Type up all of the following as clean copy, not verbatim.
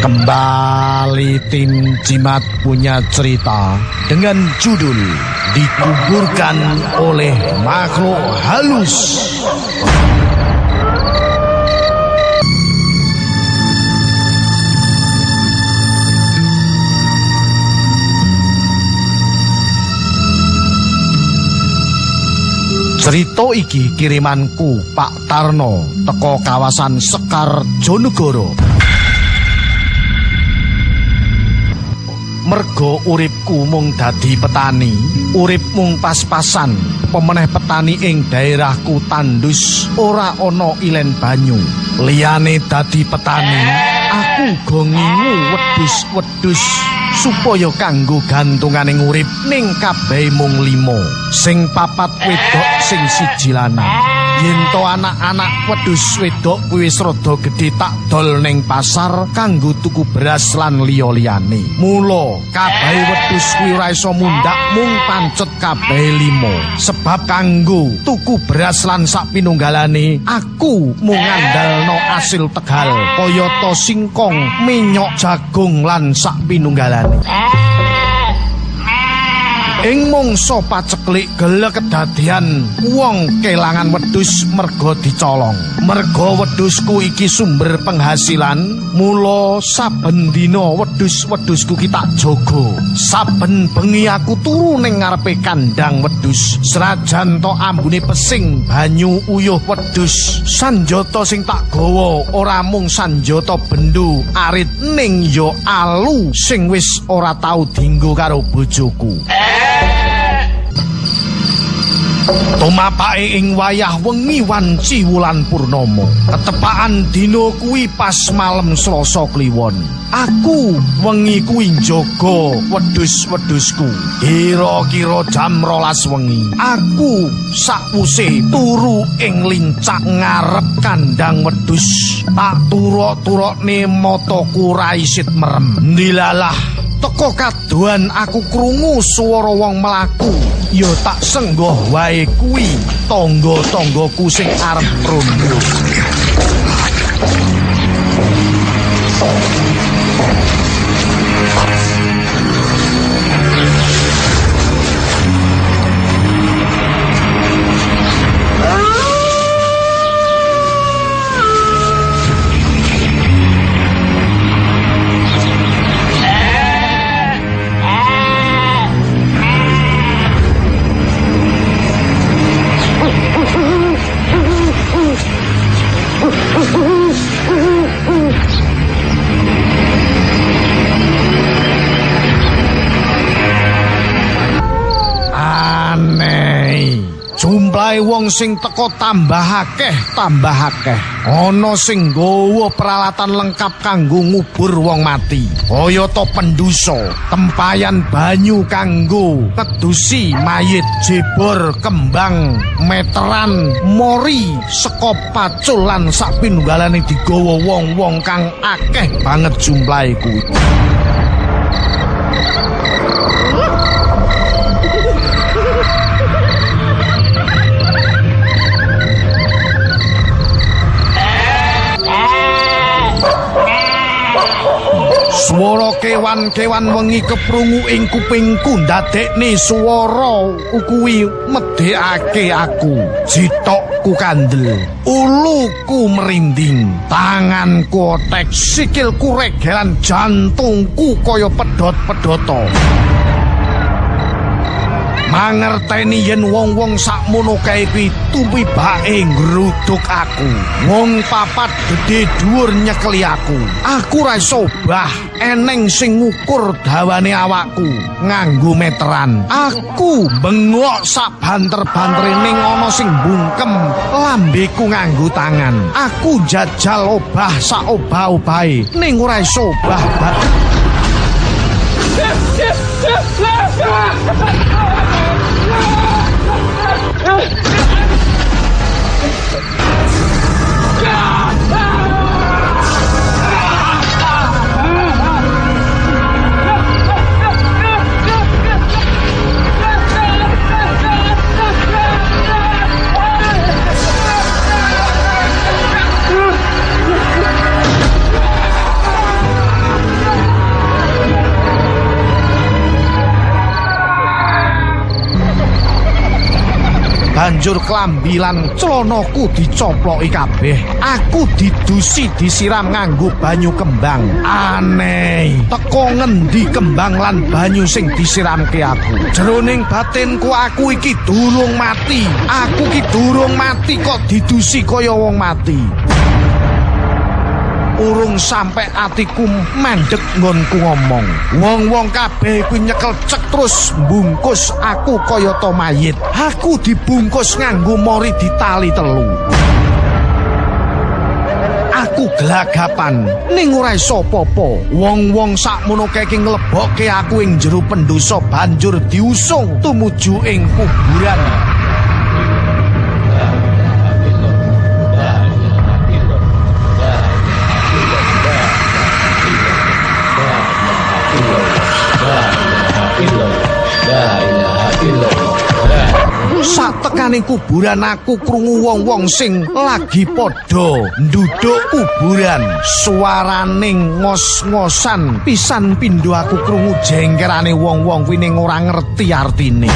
Kembali tim Jimat punya cerita dengan judul Dikuburkan oleh Makhluk Halus. Cerita iki kirimanku Pak Tarno teko kawasan Sekar Jonegoro. Mergo uripku mung dadi petani, urip mung pas-pasan, pemeneh petani ing daerahku tandus ora ana ilen banyu. Liyane dadi petani, aku go ngingu wedhus-wedhus supaya kanggo gantunganing urip ning kabeh mung 5. Sing 4 wedok, sing 1 lanang. Yen to anak-anak wedhus wedok kuwi wis rada gedhe tak dol ning pasar kanggo tuku beras lan liya-liyane. Mula kabeh wedhus kuwi ora iso mundhak mung pancet kabeh 5. Sebab kanggo tuku beras lan sak pinunggalane aku mung ngandalno asil Tegal kayata singkong, minyak, jagung lan sak pinunggalane. Ing mangsa paceklik gele kedadian wong kelangan wedhus merga dicolong. Merga wedhusku iki sumber penghasilan, mula saben dina wedhus-wedhusku ki tak jaga. Saben bengi aku turu ning ngarepe kandang wedhus. Senajan to ambune pesing banyu uyuh wedhus, sanjata sing tak gawa ora mung sanjata bendho arit ning ya alu sing wis ora tau dienggo karo bojoku. Tumapake ing wayah wengi wanci wulan purnama, ketepaan dina kuwi pas malem Selasa Kliwon. Aku wengi kuwi njaga wedhus-wedhusku. Kira-kira jam 12 wengi, aku sakwuse turu ing lincak ngarep kandang wedhus. Tak turok-turokne mataku ra isit merem. Ndilalah teko kadohan aku krungu swara wong mlaku. Ya tak senggoh wae kuwi tangga-tanggaku sing arep rondo. Jumlahe wong sing teko tambah akeh. Ana sing nggawa peralatan lengkap kanggo ngubur wong mati. Kayata pendusa, tempayan banyu kanggo kedusi mayit, jebor, kembang, meteran, mori, seka pacul lan sak pinunggalane digawa wong-wong kang akeh banget jumlahe kuwi. Swara kewan-kewan wengi keprungu ing kupingku ndadekne swara kuwi medhekake aku. Jitokku kandel, uluku merinding, tanganku otek, sikilku regelan, jantungku kaya pedhot-pedhoto. Mangerteni yen wong-wong sakmono kae kuwi tumpibake ngruduk aku. Wong 4 gedhe dhuwur nyekeli aku. Aku ra iso obah, eneng sing ngukur dawane awakku nganggo meteran. Aku bengok sak banter-bantere ning ana sing bungkem lambeku nganggo tangan. Aku jajal obah sak obah-obahe ning ora iso obah. banjur klambi lan celanaku dicoploki kabeh. Aku didusi disiram nganggo banyu kembang. Aneh, teko ngendi kembang lan banyu sing disiramke aku? Jroning batinku aku iki durung mati. Aku iki durung mati kok didusi kaya wong mati. Urung sampe atiku mandeg nggonku ngomong. Wong-wong kabeh kuwi nyekel cek terus mbungkus aku kaya to mayit. Aku dibungkus nganggo mori ditali telu. Aku gelagapan ning ora iso apa-apa. Wong-wong sakmono kae iki nglebokke aku ing jero pendosa banjur diusung tumuju ing kuburan. Satekane kuburan aku krungu wong-wong sing lagi padha nduduk kuburan. Suaraning ngos-ngosan pisan pindho aku krungu jengkerane wong-wong kuwi ning ora ngerti artine.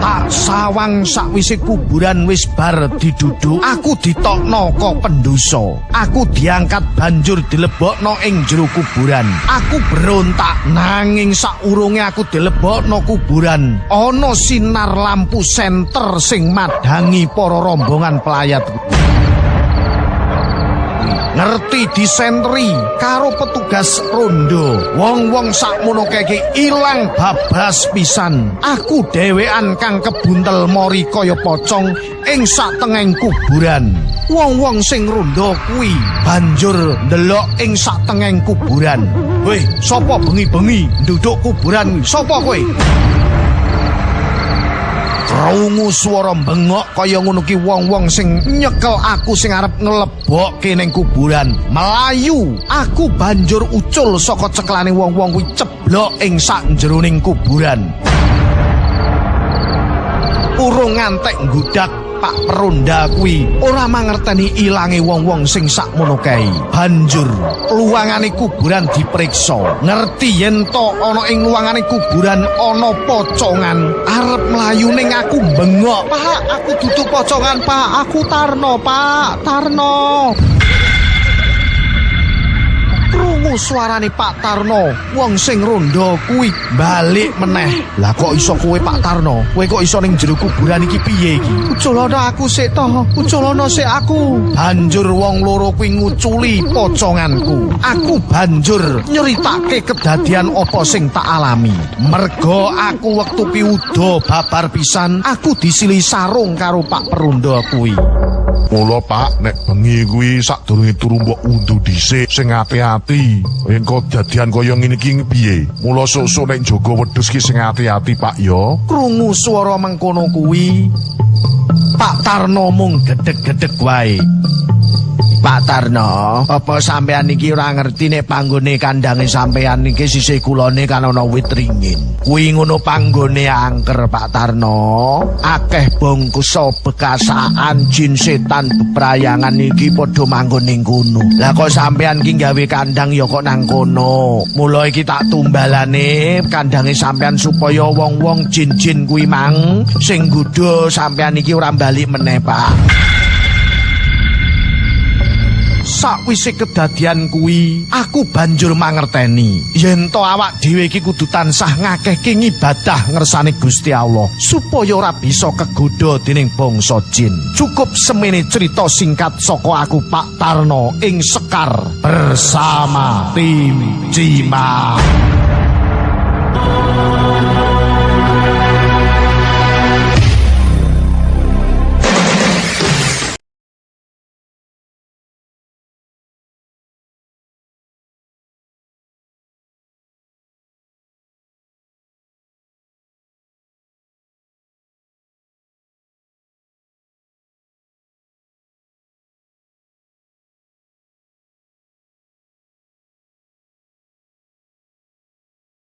Tak sawang sakwise kuburan wis bar diduduk, aku ditokno ka pendosa. Aku diangkat banjur dilebokno ing jero kuburan. Aku berontak nanging saurunge aku dilebokno kuburan, ana sinar lampu senter sing madhangi para rombongan pelayat. Ngerti disentri karo petugas rondo. Wong-wong sakmono kae ilang bablas pisan. Aku dhewean kang kebuntel mori kaya pocong ing satengahing kuburan. Wong-wong sing rondo kuwi banjur ndelok ing satengahing kuburan. Weh, sapa bengi-bengi nduduk kuburan? Sapa kowe? Krungu swara bengok kaya ngono ki wong-wong sing nyekel aku sing arep nglebokke ning kuburan. Melayu, aku banjur ucul saka ceklane wong-wong kuwi ceblok ing sak jeroning kuburan. Urung ngantek nggudak Pak Peronda kuwi ora mangerteni ilange wong-wong sing sakmono kae. Banjur luwangane kuburan dipriksa. Ngerti yen to ana ing luwangane kuburan ana pocongan arep mlayu ning aku bengok. Pak, aku dudu pocongan, Pak. Aku Tarno, Pak. Tarno. Krungu suarane Pak Tarno, wong sing rondo kuwi balik meneh. Lah kok iso kowe Pak Tarno? Kowe kok iso ning jero kuburan iki piye iki? Uculana aku sik to, uculana sik aku. Banjur wong loro kuwi nguculi poconganku. Aku banjur nyeritake kedadian apa sing tak alami. Merga aku wektu piuda babar pisan, aku disili sarung karo Pak Perondo kuwi. Mula Pak, nek bengi kuwi sadurunge turu mbok undu dhisik sing ati-ati. Engko dadian kaya ngene iki piye? Mula sok-sok nek jaga wedhus ki sing ati-ati Pak ya. Krungu swara mengkono kuwi, Pak Tarno mung gedeg-gedeg wae. Pak Tarno, apa sampean iki ora ngerti nek panggone kandange sampean iki sisih kulone kan ana wit ringin. Kuwi ngono panggone angker Pak Tarno. Akeh bongkusa bekasaan jin setan beprayangan iki padha manggon ning kono. Lah kok sampean ki gawe kandang ya kok nang kono. Mula iki tak tumbalane kandange sampean supaya wong-wong jin-jin kuwi mang sing nggodha sampean iki ora bali meneh, Pak. Sakwise kedadian kuwi, aku banjur mangerteni yen to awak dhewe iki kudu tansah ngakehke ngibadah ngersane Gusti Allah supaya ora bisa kegodha dening bangsa jin. Cukup semene cerita singkat saka aku Pak Tarno ing Sekar bersama tim Cimak.